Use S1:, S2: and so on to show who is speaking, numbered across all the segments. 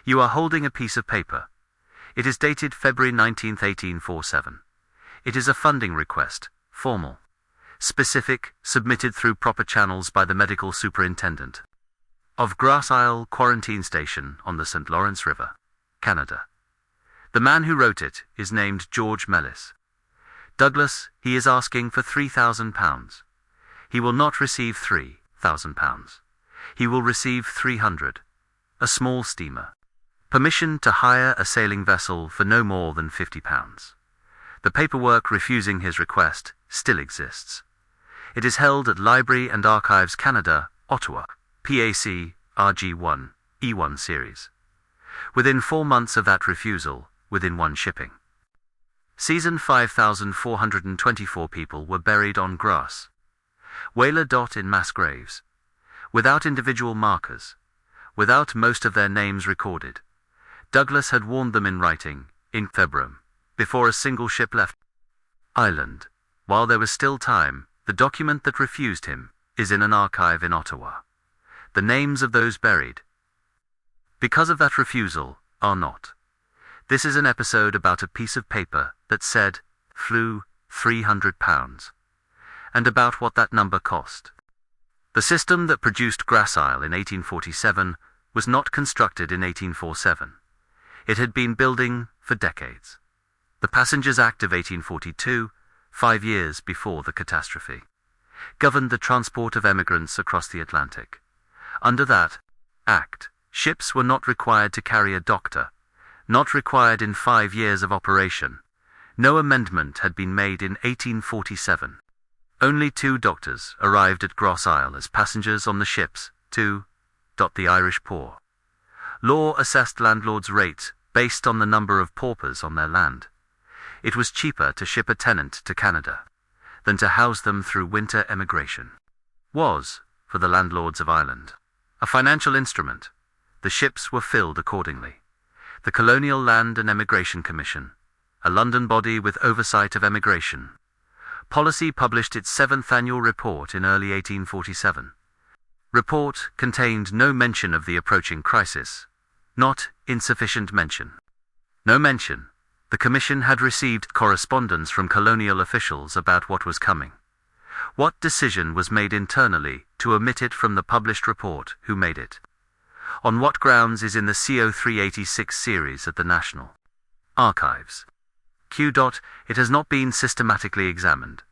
S1: You are holding a piece of paper. It is dated February 19, 1847. It is a funding request, formal, specific, submitted through proper channels by the medical superintendent of Grosse Île Quarantine Station on the St. Lawrence River, Canada. The man who wrote it is named George Mellis Douglas. He is asking for £3,000. He will not receive £3,000. He will receive 300. A small steamer. Permission to hire a sailing vessel for no more than £50. The paperwork refusing his request still exists. It is held at Library and Archives Canada, Ottawa, PAC RG 1, E1 series. Within 4 months of that refusal, within one shipping season, 5,424 people were buried on Grosse Île in mass graves, without individual markers, without most of their names recorded. Douglas had warned them in writing, in February, before a single ship left island. While there was still time, the document that refused him is in an archive in Ottawa. The names of those buried because of that refusal are not. This is an episode about a piece of paper that said, flew £300, and about what that number cost. The system that produced Grosse Île in 1847 was not constructed in 1847. It had been building for decades. The Passengers Act of 1842, 5 years before the catastrophe, governed the transport of emigrants across the Atlantic. Under that act, ships were not required to carry a doctor, not required in 5 years of operation. No amendment had been made in 1847. Only 2 doctors arrived at Grosse Île as passengers on the ships to the Irish poor. Law assessed landlords' rates based on the number of paupers on their land. It was cheaper to ship a tenant to Canada than to house them through winter emigration. Was, for the landlords of Ireland, a financial instrument. The ships were filled accordingly. The Colonial Land and Emigration Commission, a London body with oversight of emigration policy, published its 7th annual report in early 1847. Report contained no mention of the approaching crisis, not insufficient mention. No mention. The Commission had received correspondence from colonial officials about what was coming. What decision was made internally to omit it from the published report? Who made it? On what grounds is in the CO 386 series at the National Archives. Q. It has not been systematically examined.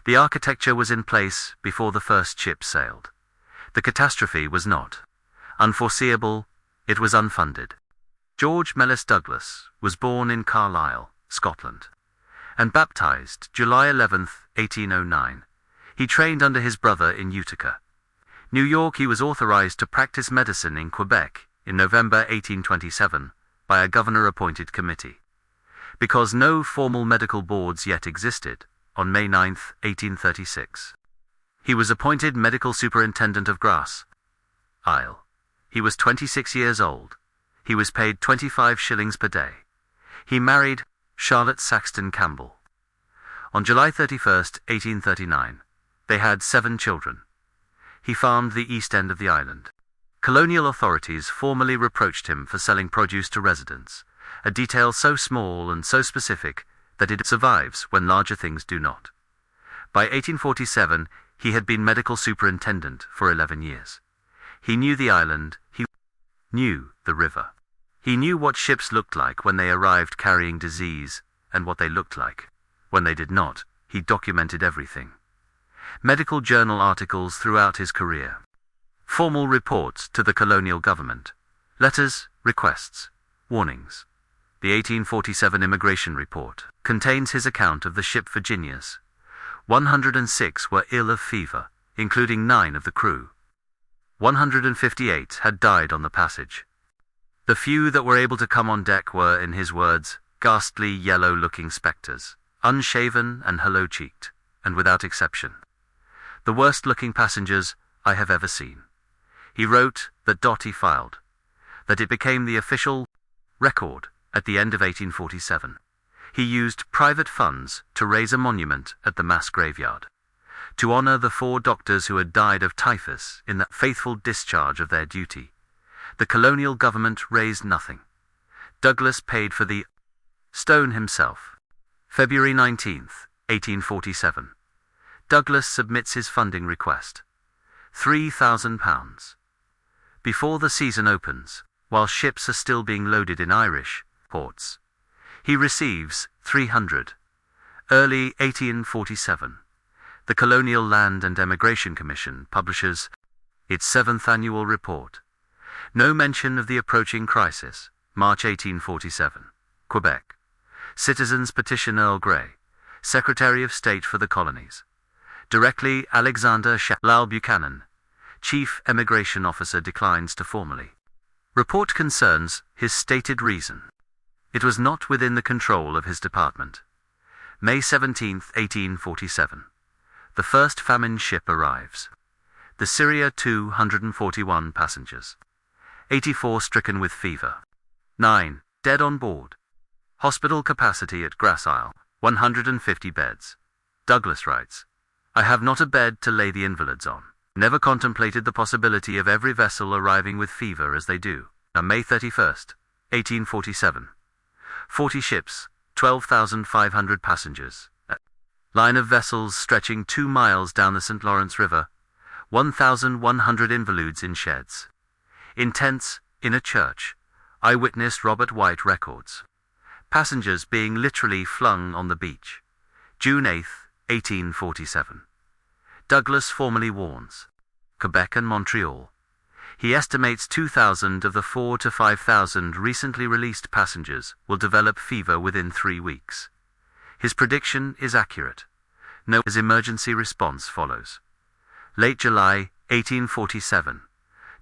S1: The architecture was in place before the first ship sailed. The catastrophe was not unforeseeable, it was unfunded. George Mellis Douglas was born in Carlisle, Scotland, and baptized July 11, 1809. He trained under his brother in Utica, New York. He was authorized to practice medicine in Quebec in November 1827 by a governor-appointed committee. Because no formal medical boards yet existed, on May 9, 1836, he was appointed medical superintendent of Grosse Île. He was 26 years old. He was paid 25 shillings per day. He married Charlotte Saxton Campbell. On July 31, 1839, they had 7 children. He farmed the east end of the island. Colonial authorities formally reproached him for selling produce to residents, a detail so small and so specific that it survives when larger things do not. By 1847, he had been medical superintendent for 11 years. He knew the island, he knew the river. He knew what ships looked like when they arrived carrying disease, and what they looked like when they did not. He documented everything. Medical journal articles throughout his career. Formal reports to the colonial government. Letters, requests, warnings. The 1847 immigration report contains his account of the ship Virginius. 106 were ill of fever, including 9 of the crew. 158 had died on the passage. The few that were able to come on deck were, in his words, ghastly yellow-looking spectres, unshaven and hollow-cheeked, and without exception, the worst-looking passengers I have ever seen. He wrote that he filed, that it became the official record at the end of 1847. He used private funds to raise a monument at the mass graveyard, to honor the 4 doctors who had died of typhus in the faithful discharge of their duty, The colonial government raised nothing. Douglas paid for the stone himself. February 19, 1847. Douglas submits his funding request. £3,000. Before the season opens, while ships are still being loaded in Irish ports, he receives 300. Early 1847. The Colonial Land and Emigration Commission publishes its 7th annual report. No mention of the approaching crisis. March 1847. Quebec. Citizens petition Earl Grey, Secretary of State for the Colonies. Directly Alexander Lal Buchanan, Chief Emigration Officer, declines to formally report concerns. His stated reason: it was not within the control of his department. May 17, 1847. The first famine ship arrives. The Syria 241 passengers. 84 stricken with fever. 9 dead on board. Hospital capacity at Grosse Île, 150 beds. Douglas writes, "I have not a bed to lay the invalids on. Never contemplated the possibility of every vessel arriving with fever as they do." On May 31, 1847. 40 ships, 12,500 passengers. A line of vessels stretching 2 miles down the St. Lawrence River. 1,100 invalids in sheds. In tents, in a church. Eyewitness Robert White records passengers being literally flung on the beach. June 8, 1847. Douglas formally warns Quebec and Montreal. He estimates 2,000 of the 4,000 to 5,000 recently released passengers will develop fever within 3 weeks. His prediction is accurate. No emergency response follows. Late July 1847.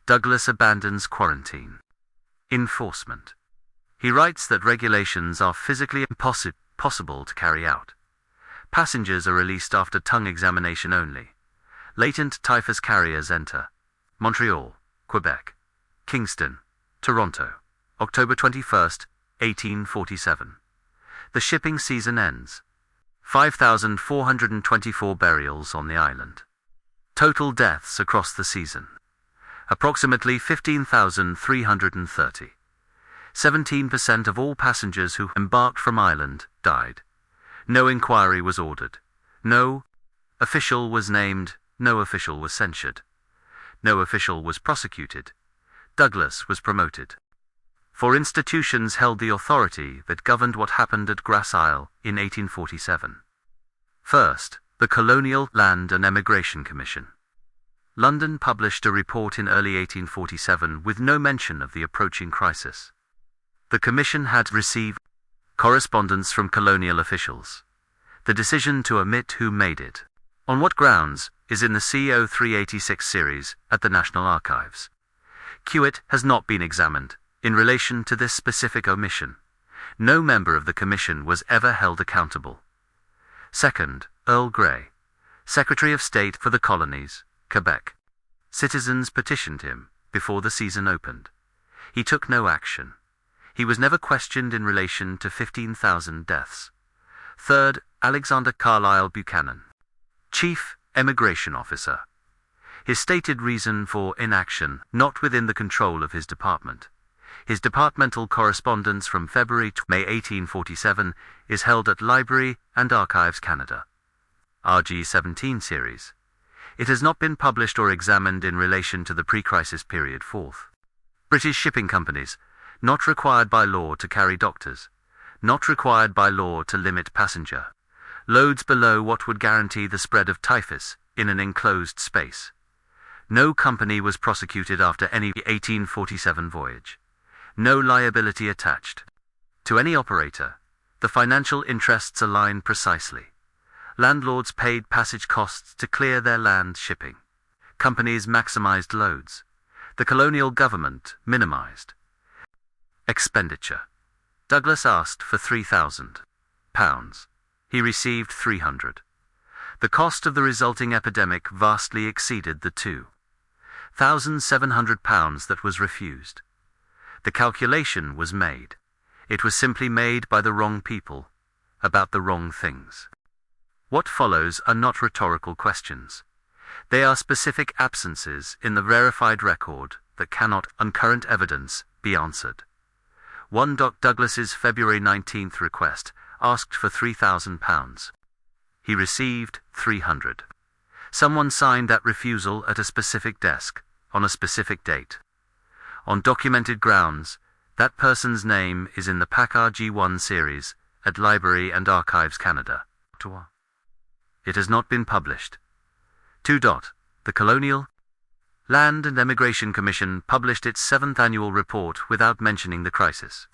S1: Douglas abandons quarantine. Enforcement. He writes that regulations are physically impossible to carry out. Passengers are released after tongue examination only. Latent typhus carriers enter. Montreal, Quebec, Kingston, Toronto. October 21, 1847. The shipping season ends. 5,424 burials on the island. Total deaths across the season: approximately 15,330. 17% of all passengers who embarked from Ireland died. No inquiry was ordered. No official was named. No official was censured. No official was prosecuted. Douglas was promoted. For institutions held the authority that governed what happened at Grosse Île in 1847. First, the Colonial Land and Emigration Commission. London published a report in early 1847 with no mention of the approaching crisis. The Commission had received correspondence from colonial officials. The decision to omit who made it, on what grounds, is in the CO 386 series at the National Archives. Quit has not been examined in relation to this specific omission. No member of the Commission was ever held accountable. Second, Earl Grey, Secretary of State for the Colonies, Quebec. Citizens petitioned him before the season opened. He took no action. He was never questioned in relation to 15,000 deaths. Third, Alexander Carlyle Buchanan, Chief Emigration Officer. His stated reason for inaction not within the control of his department. His departmental correspondence from February to May 1847 is held at Library and Archives Canada. RG 17 series. It has not been published or examined in relation to the pre-crisis period. Fourth, British shipping companies, not required by law to carry doctors, not required by law to limit passenger loads below what would guarantee the spread of typhus in an enclosed space. No company was prosecuted after any 1847 voyage. No liability attached to any operator. The financial interests aligned precisely. Landlords paid passage costs to clear their land shipping. Companies maximized loads. The colonial government minimized expenditure. Douglas asked for £3,000. He received 300. The cost of the resulting epidemic vastly exceeded the £2,700 that was refused. The calculation was made. It was simply made by the wrong people, about the wrong things. What follows are not rhetorical questions. They are specific absences in the verified record that cannot, on current evidence, be answered. 1. Douglas's February 19th request asked for £3,000. He received £300. Someone signed that refusal at a specific desk, on a specific date. On documented grounds, that person's name is in the PAC RG 1 series at Library and Archives Canada, Ottawa. It has not been published. 2. The Colonial Land and Emigration Commission published its 7th annual report without mentioning the crisis.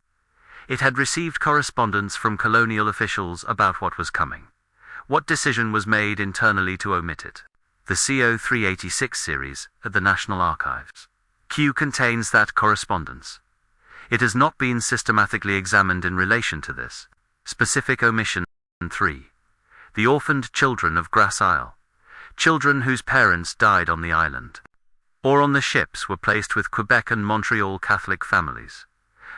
S1: It had received correspondence from colonial officials about what was coming. What decision was made internally to omit it? The CO 386 series at the National Archives. Q contains that correspondence. It has not been systematically examined in relation to this specific omission. 3. The orphaned children of Grosse Île. Children whose parents died on the island or on the ships were placed with Quebec and Montreal Catholic families.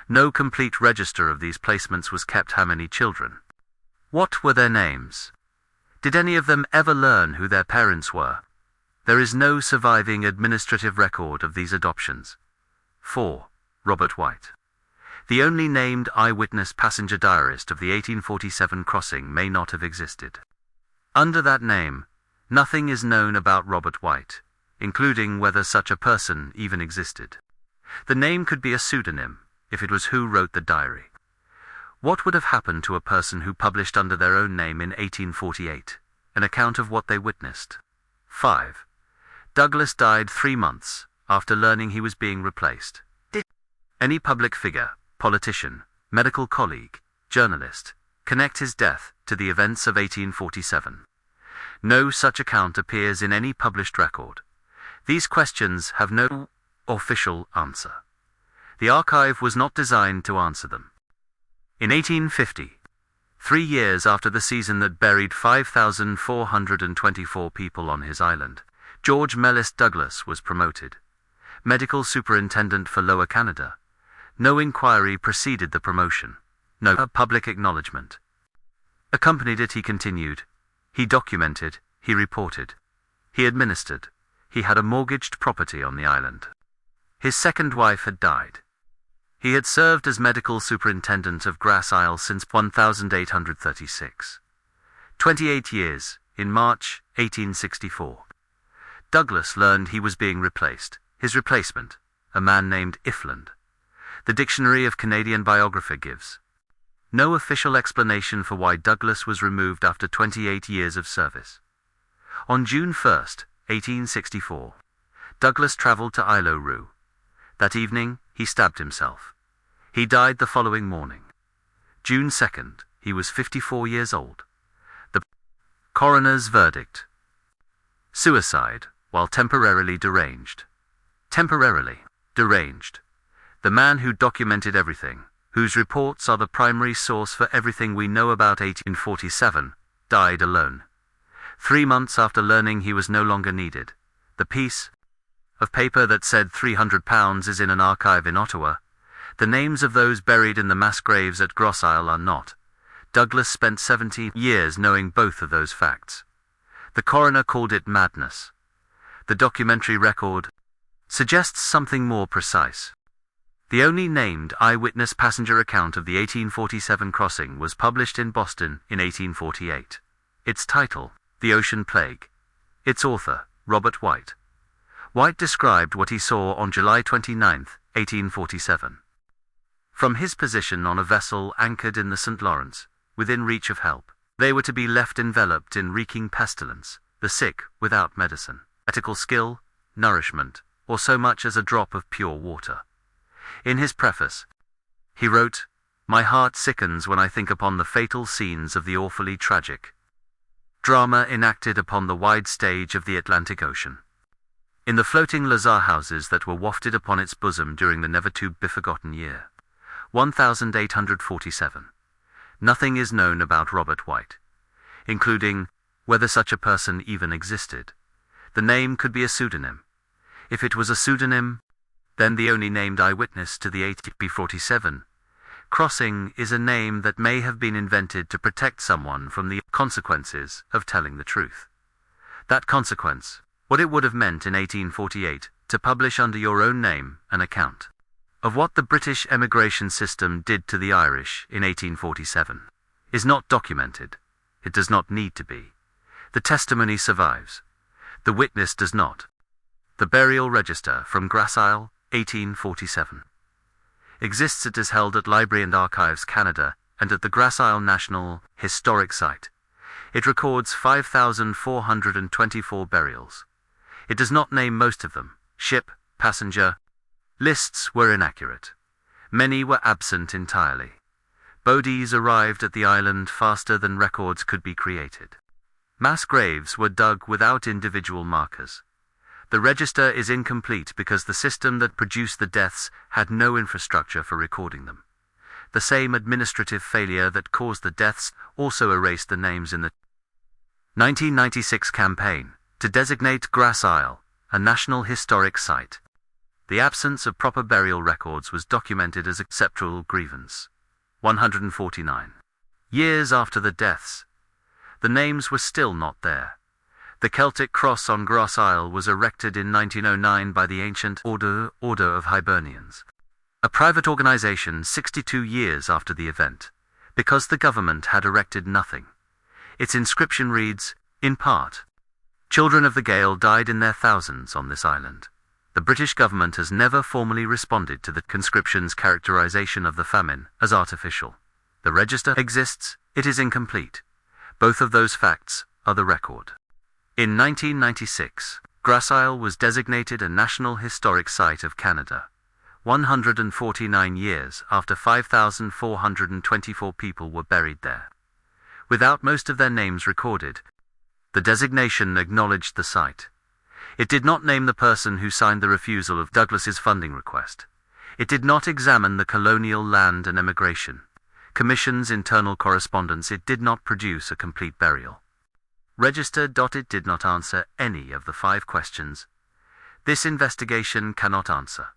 S1: No complete register of these placements was kept. How many children? What were their names? Did any of them ever learn who their parents were? There is no surviving administrative record of these adoptions. 4. Robert White. The only named eyewitness passenger diarist of the 1847 crossing may not have existed. Under that name, nothing is known about Robert White, including whether such a person even existed. The name could be a pseudonym, if it was who wrote the diary. What would have happened to a person who published under their own name in 1848, an account of what they witnessed? 5. Douglas died 3 months after learning he was being replaced. Did any public figure, politician, medical colleague, journalist, connect his death to the events of 1847? No such account appears in any published record. These questions have no official answer. The archive was not designed to answer them. In 1850, 3 years after the season that buried 5,424 people on his island, George Mellis Douglas was promoted medical superintendent for Lower Canada. No inquiry preceded the promotion. No public acknowledgement accompanied it. He continued. He documented. He reported. He administered. He had a mortgaged property on the island. His second wife had died. He had served as medical superintendent of Grosse Île since 1836. 28 years, in March 1864. Douglas learned he was being replaced. His replacement, a man named Ifland. The Dictionary of Canadian Biography gives no official explanation for why Douglas was removed after 28 years of service. On June 1, 1864, Douglas travelled to Île aux Roues. That evening, he stabbed himself. He died the following morning. June 2nd, he was 54 years old. The coroner's verdict. Suicide, while temporarily deranged. Temporarily deranged. The man who documented everything, whose reports are the primary source for everything we know about 1847, died alone. 3 months after learning he was no longer needed. The piece of paper that said £300 is in an archive in Ottawa. The names of those buried in the mass graves at Grosse Île are not. Douglas spent 17 years knowing both of those facts. The coroner called it madness. The documentary record suggests something more precise. The only named eyewitness passenger account of the 1847 crossing was published in Boston in 1848. Its title, The Ocean Plague. Its author, Robert White. White described what he saw on July 29, 1847. From his position on a vessel anchored in the St. Lawrence, within reach of help, they were to be left enveloped in reeking pestilence, the sick without medicine, medical skill, nourishment, or so much as a drop of pure water. In his preface, he wrote, "My heart sickens when I think upon the fatal scenes of the awfully tragic drama enacted upon the wide stage of the Atlantic Ocean. In the floating lazar houses that were wafted upon its bosom during the never-to-be-forgotten year, 1847. Nothing is known about Robert White, including whether such a person even existed. The name could be a pseudonym. If it was a pseudonym, then the only named eyewitness to the 1847 crossing is a name that may have been invented to protect someone from the consequences of telling the truth. That consequence, what it would have meant in 1848, to publish under your own name an account of what the British emigration system did to the Irish in 1847 is not documented. It does not need to be. The testimony survives. The witness does not. The burial register from Grosse Île, 1847. Exists. It is held at Library and Archives Canada and at the Grosse Île National Historic Site. It records 5,424 burials. It does not name most of them. Ship, passenger. Lists were inaccurate. Many were absent entirely. Bodies arrived at the island faster than records could be created. Mass graves were dug without individual markers. The register is incomplete because the system that produced the deaths had no infrastructure for recording them. The same administrative failure that caused the deaths also erased the names in the 1996 campaign to designate Grosse Île a National Historic Site. The absence of proper burial records was documented as a sceptral grievance. 149. Years after the deaths, the names were still not there. The Celtic cross on Grosse Île was erected in 1909 by the ancient Order of Hibernians, a private organization 62 years after the event, because the government had erected nothing. Its inscription reads, in part, "Children of the Gael died in their thousands on this island." The British government has never formally responded to the conscription's characterization of the famine as artificial. The register exists, it is incomplete. Both of those facts are the record. In 1996, Grosse Île was designated a National Historic Site of Canada, 149 years after 5,424 people were buried there. Without most of their names recorded, the designation acknowledged the site. It did not name the person who signed the refusal of Douglas's funding request. It did not examine the Colonial Land and Emigration Commission's internal correspondence. It did not produce a complete burial register. It did not answer any of the 5 questions this investigation cannot answer.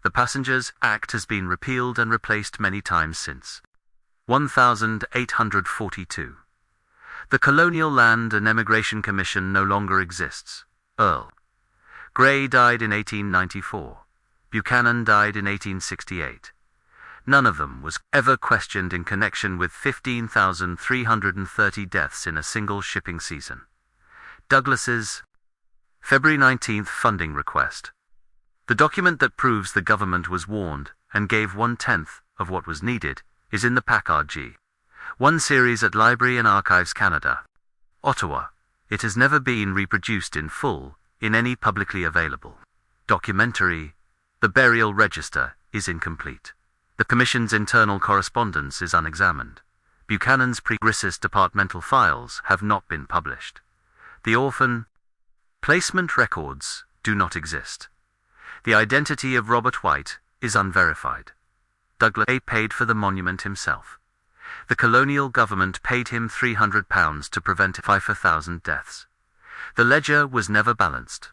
S1: The Passengers Act has been repealed and replaced many times since. 1842. The Colonial Land and Emigration Commission no longer exists. Earl Grey died in 1894. Buchanan died in 1868. None of them was ever questioned in connection with 15,330 deaths in a single shipping season. Douglas's February 19 funding request. The document that proves the government was warned and gave 1/10 of what was needed is in the PAC RG. 1 series at Library and Archives Canada, Ottawa. It has never been reproduced in full in any publicly available documentary. The burial register is incomplete. The Commission's internal correspondence is unexamined. Buchanan's pre-Grisus departmental files have not been published. The orphan placement records do not exist. The identity of Robert White is unverified. Douglas paid for the monument himself. The colonial government paid him £300 to prevent 5,000 deaths. The ledger was never balanced.